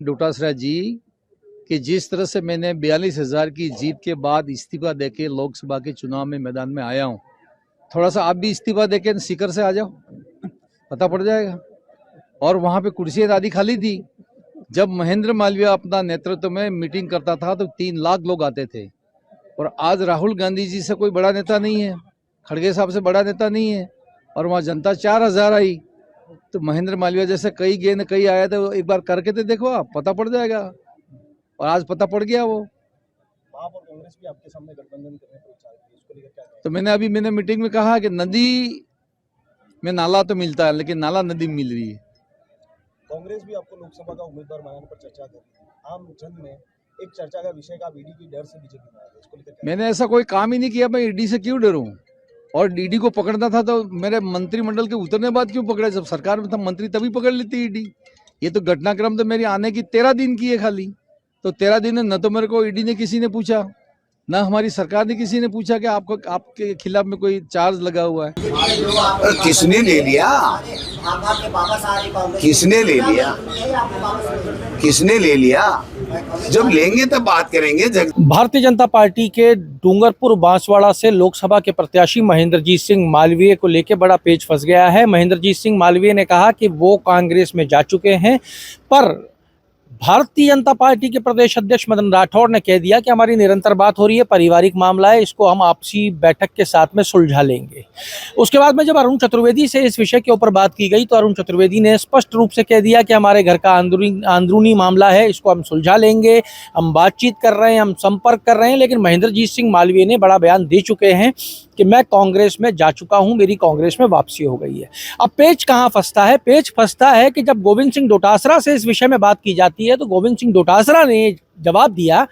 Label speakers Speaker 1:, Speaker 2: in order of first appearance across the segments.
Speaker 1: डोटासरा जी कि जिस तरह से मैंने 42,000 की जीत के बाद इस्तीफा देके लोकसभा के चुनाव में मैदान में आया हूँ, थोड़ा सा आप भी इस्तीफा देके सीकर से आ जाओ, पता पड़ जाएगा। और वहाँ पे कुर्सियाँ आधी खाली थी। जब महेंद्र मालवीय अपना नेतृत्व में मीटिंग करता था तो 3 लाख लोग आते थे, और आज राहुल गांधी जी से कोई बड़ा नेता नहीं है, खड़गे साहब से बड़ा नेता नहीं है, और वहाँ जनता 4,000 आई। तो महेंद्र मालवीय जैसे कई गए न कई आया, तो एक बार करके तो देखो, आप पता पड़ जाएगा। और आज पता पड़ गया। वो
Speaker 2: आप और कांग्रेस भी आपके सामने गठबंधन करने पर विचार किया, इसको लेकर क्या कहें?
Speaker 1: तो मैंने मीटिंग में कहा कि नदी में नाला तो मिलता है, लेकिन नाला नदी में मिल रही है।
Speaker 2: कांग्रेस भी आपको लोकसभा का उम्मीदवार बनाने पर चर्चा कर रही है। आम जन में एक चर्चा का विषय का ईडी की डर से बीजेपी में आ गया, इसको लेकर क्या?
Speaker 1: मैंने ऐसा कोई काम ही नहीं किया, मैं ईडी से क्यों डरूं? और ईडी को पकड़ना था तो मेरे मंत्रिमंडल के उतरने बाद क्यों पकड़े? जब सरकार में था मंत्री तभी पकड़ लेती ईडी। ये तो घटनाक्रम तो मेरी आने की 13 दिन की है खाली। तो 13 दिन न तो मेरे को ईडी ने किसी ने पूछा, ना हमारी सरकार ने किसी ने पूछा कि आपके खिलाफ में कोई चार्ज लगा हुआ है।
Speaker 3: किसने ले लिया? किसने ले लिया? किसने ले लिया? जब लेंगे तब बात करेंगे।
Speaker 4: भारतीय जनता पार्टी के डूंगरपुर बांसवाड़ा से लोकसभा के प्रत्याशी महेंद्रजीत सिंह मालवीय को लेकर बड़ा पेच फंस गया है। महेंद्रजीत सिंह मालवीय ने कहा कि वो कांग्रेस में जा चुके हैं, पर भारतीय जनता पार्टी के प्रदेश अध्यक्ष मदन राठौड़ ने कह दिया कि हमारी निरंतर बात हो रही है, पारिवारिक मामला है, इसको हम आपसी बैठक के साथ में सुलझा लेंगे। उसके बाद में जब अरुण चतुर्वेदी से इस विषय के ऊपर बात की गई तो अरुण चतुर्वेदी ने स्पष्ट रूप से कह दिया कि हमारे घर का अंदरूनी मामला है, इसको हम सुलझा लेंगे, हम बातचीत कर रहे हैं, हम संपर्क कर रहे हैं। लेकिन महेंद्रजीत सिंह मालवीय ने बड़ा बयान दे चुके हैं कि मैं कांग्रेस में जा चुका हूं, मेरी कांग्रेस में वापसी हो गई है। अब पेच कहां फंसता है? पेच फंसता है कि जब गोविंद सिंह डोटासरा से इस विषय में बात की जाती है तो गोविंद सिंह डोटासरा ने जवाब दिया,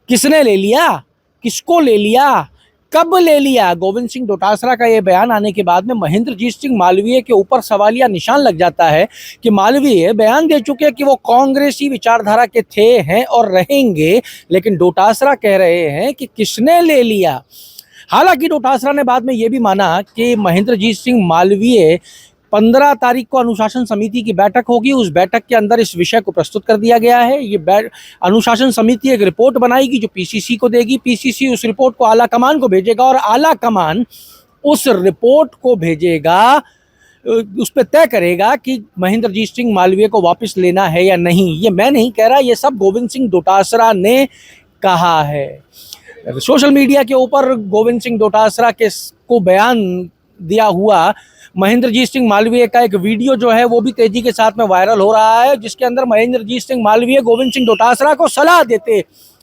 Speaker 4: किसने ले लिया, किसको ले लिया, कब ले लिया? गोविंद सिंह डोटासरा का यह बयान आने के बाद में महेंद्रजीत सिंह मालवीय के ऊपर सवालिया निशान लग जाता है कि मालवीय बयान दे चुके कि वो कांग्रेसी विचारधारा के थे, हैं और रहेंगे, लेकिन डोटासरा कह रहे हैं कि किसने ले लिया। हालांकि डोटासरा ने बाद में ये भी माना कि महेंद्रजीत सिंह मालवीय 15 तारीख को अनुशासन समिति की बैठक होगी, उस बैठक के अंदर इस विषय को प्रस्तुत कर दिया गया है। ये अनुशासन समिति एक रिपोर्ट बनाएगी जो पीसीसी को देगी, पीसीसी उस रिपोर्ट को आला कमान को भेजेगा और आला कमान उस रिपोर्ट को भेजेगा, उस पर तय करेगा कि महेंद्रजीत सिंह मालवीय को वापस लेना है या नहीं। ये मैं नहीं कह रहा, ये सब गोविंद सिंह डोटासरा ने कहा है। सोशल मीडिया के ऊपर गोविंद सिंह डोटासरा के को बयान दिया हुआ महेंद्रजीत सिंह मालवीय का एक वीडियो जो है वो भी तेजी के साथ में वायरल हो रहा है, जिसके अंदर महेंद्रजीत सिंह मालवीय गोविंद सिंह डोटासरा को सलाह देते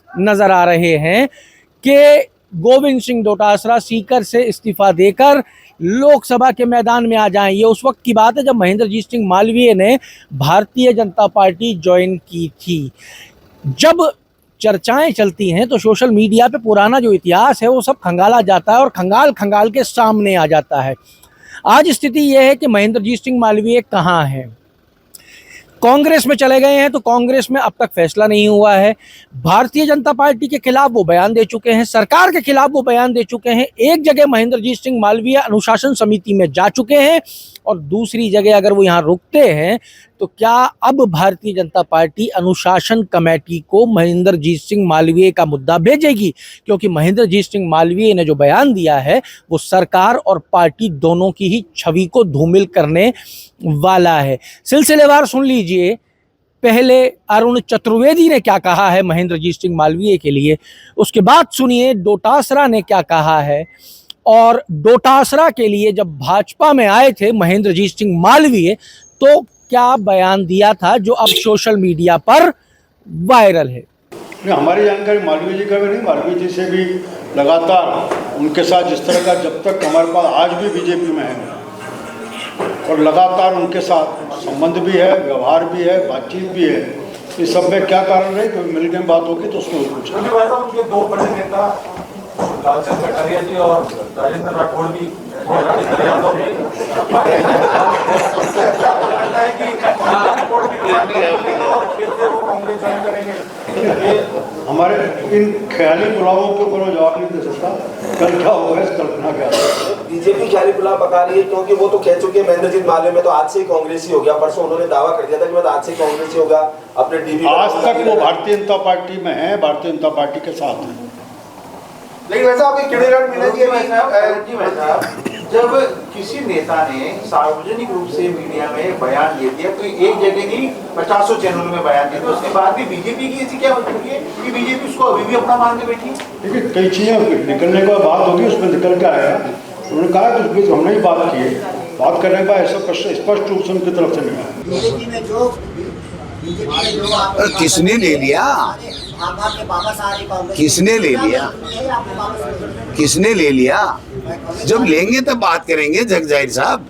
Speaker 4: नजर आ रहे हैं कि गोविंद सिंह डोटासरा सीकर से इस्तीफा देकर लोकसभा के मैदान में आ जाएं। ये उस वक्त की बात है जब महेंद्रजीत सिंह मालवीय ने भारतीय जनता पार्टी ज्वाइन की थी। जब चर्चाएं चलती हैं तो सोशल मीडिया पे पुराना जो इतिहास है वो सब खंगाला जाता है और खंगाल खंगाल के सामने आ जाता है। आज स्थिति यह है कि महेंद्रजीत सिंह मालवीय कहाँ हैं? कांग्रेस में चले गए हैं, तो कांग्रेस में अब तक फैसला नहीं हुआ है। भारतीय जनता पार्टी के खिलाफ वो बयान दे चुके हैं, सरकार के खिलाफ वो बयान दे चुके हैं। एक जगह महेंद्रजीत सिंह मालवीय अनुशासन समिति में जा चुके हैं और दूसरी जगह अगर वो यहाँ रुकते हैं तो क्या अब भारतीय जनता पार्टी अनुशासन कमेटी को महेंद्रजीत सिंह मालवीय का मुद्दा भेजेगी? क्योंकि महेंद्रजीत सिंह मालवीय ने जो बयान दिया है वो सरकार और पार्टी दोनों की ही छवि को धूमिल करने वाला है। सिलसिलेवार सुन लीजिए। पहले अरुण चतुर्वेदी ने क्या कहा है महेंद्रजीत सिंह मालवीय के लिए, उसके बाद सुनिए डोटासरा ने क्या कहा है। और डोटासरा के लिए जब भाजपा में आए थे महेंद्रजीत सिंह मालवीय तो क्या बयान दिया था जो अब सोशल मीडिया पर वायरल है।
Speaker 5: हमारी जानकारी मालवीय जी का भी नहीं, मालवीय जी से भी लगातार उनके साथ जिस तरह का जब तक हमारे पास आज भी बीजेपी में है और लगातार उनके साथ संबंध भी है, व्यवहार भी है, बातचीत भी है। इस सब में क्या कारण है? कोई मिलने में बात होगी तो उसको पूछा।
Speaker 6: उनके दो बड़े नेता लालचंद कटारिया जी और राजेंद्र राठौड़ भी
Speaker 5: हमारे इन ख्याली पुलावों के ऊपर जवाब नहीं दे सकता। कल क्या होगा इस कल्पना क्या
Speaker 6: बीजेपी ख्याली पुलाव पका रही है, क्योंकि वो तो कह चुके हैं महेंद्रजीत मालवीय में तो आज से ही कांग्रेसी हो गया। परसों उन्होंने दावा कर दिया था कि मैं तो आज से ही कांग्रेसी होगा। अपने डीबी
Speaker 5: आज तक वो भारतीय जनता पार्टी में है, भारतीय जनता पार्टी के साथ है।
Speaker 7: लेकिन वैसा आपकी किरणगढ़ मीना जी जब किसी नेता ने सार्वजनिक रूप से मीडिया में बयान दे दिया, कोई एक जगह नहीं 50 चैनल में बयान दिया, तो उसके बाद भी बीजेपी की ऐसी क्या मजबूरी है कि बीजेपी उसको अभी भी अपना मान के बैठी है?
Speaker 5: देखिए कई चीजें निकलने के बाद बात होगी, उसमें निकल के आएगा। उन्होंने कहा कि उस बीच हमने ही बात की है, बात करने के बाद ऐसा प्रश्न स्पष्ट रूप से उनकी तरफ से नहीं आया।
Speaker 3: किसने ले लिया? किसने ले लिया? किसने ले लिया? जब लेंगे तब बात करेंगे जगजाहिर साहब।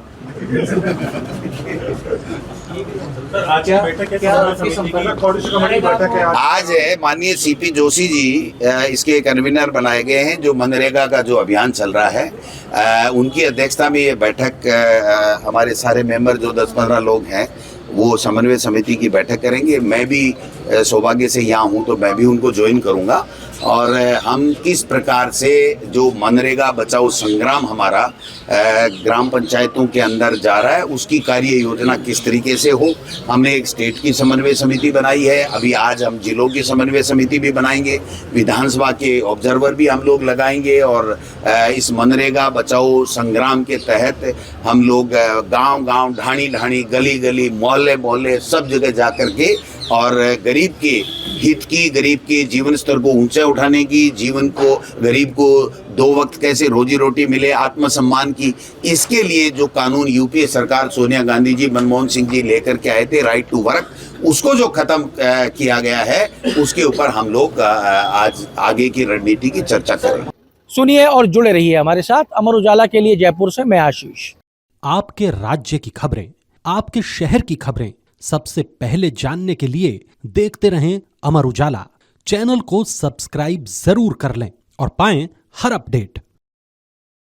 Speaker 3: आज है माननीय सीपी जोशी जी इसके कन्वीनर बनाए गए हैं। जो मनरेगा का जो अभियान चल रहा है उनकी अध्यक्षता में ये बैठक हमारे सारे मेंबर जो 10-15 लोग हैं वो समन्वय समिति की बैठक करेंगे। मैं भी सौभाग्य से यहाँ हूँ तो मैं भी उनको ज्वाइन करूँगा और हम किस प्रकार से जो मनरेगा बचाओ संग्राम हमारा ग्राम पंचायतों के अंदर जा रहा है उसकी कार्य योजना किस तरीके से हो। हमने एक स्टेट की समन्वय समिति बनाई है, अभी आज हम जिलों की समन्वय समिति भी बनाएंगे, विधानसभा के ऑब्जर्वर भी हम लोग लगाएंगे और इस मनरेगा बचाओ संग्राम के तहत हम लोग गांव-गांव, ढाणी-ढाणी, गली-गली, मोहल्ले सब जगह जा कर के और गरीब के हित की, गरीब के जीवन स्तर को ऊंचा उठाने की, जीवन को गरीब को 2 वक्त कैसे रोजी रोटी मिले, आत्मसम्मान की, इसके लिए जो कानून यूपीए सरकार सोनिया गांधी जी, मनमोहन सिंह जी लेकर के आए थे, राइट टू वर्क, उसको जो खत्म किया गया है उसके ऊपर हम लोग आज आगे की रणनीति की चर्चा करें।
Speaker 4: सुनिए और जुड़े रहिए हमारे साथ। अमर उजाला के लिए जयपुर से मैं आशीष।
Speaker 8: आपके राज्य की खबरें, आपके शहर की खबरें सबसे पहले जानने के लिए देखते रहें अमर उजाला। चैनल को सब्सक्राइब जरूर कर लें और पाएं हर अपडेट।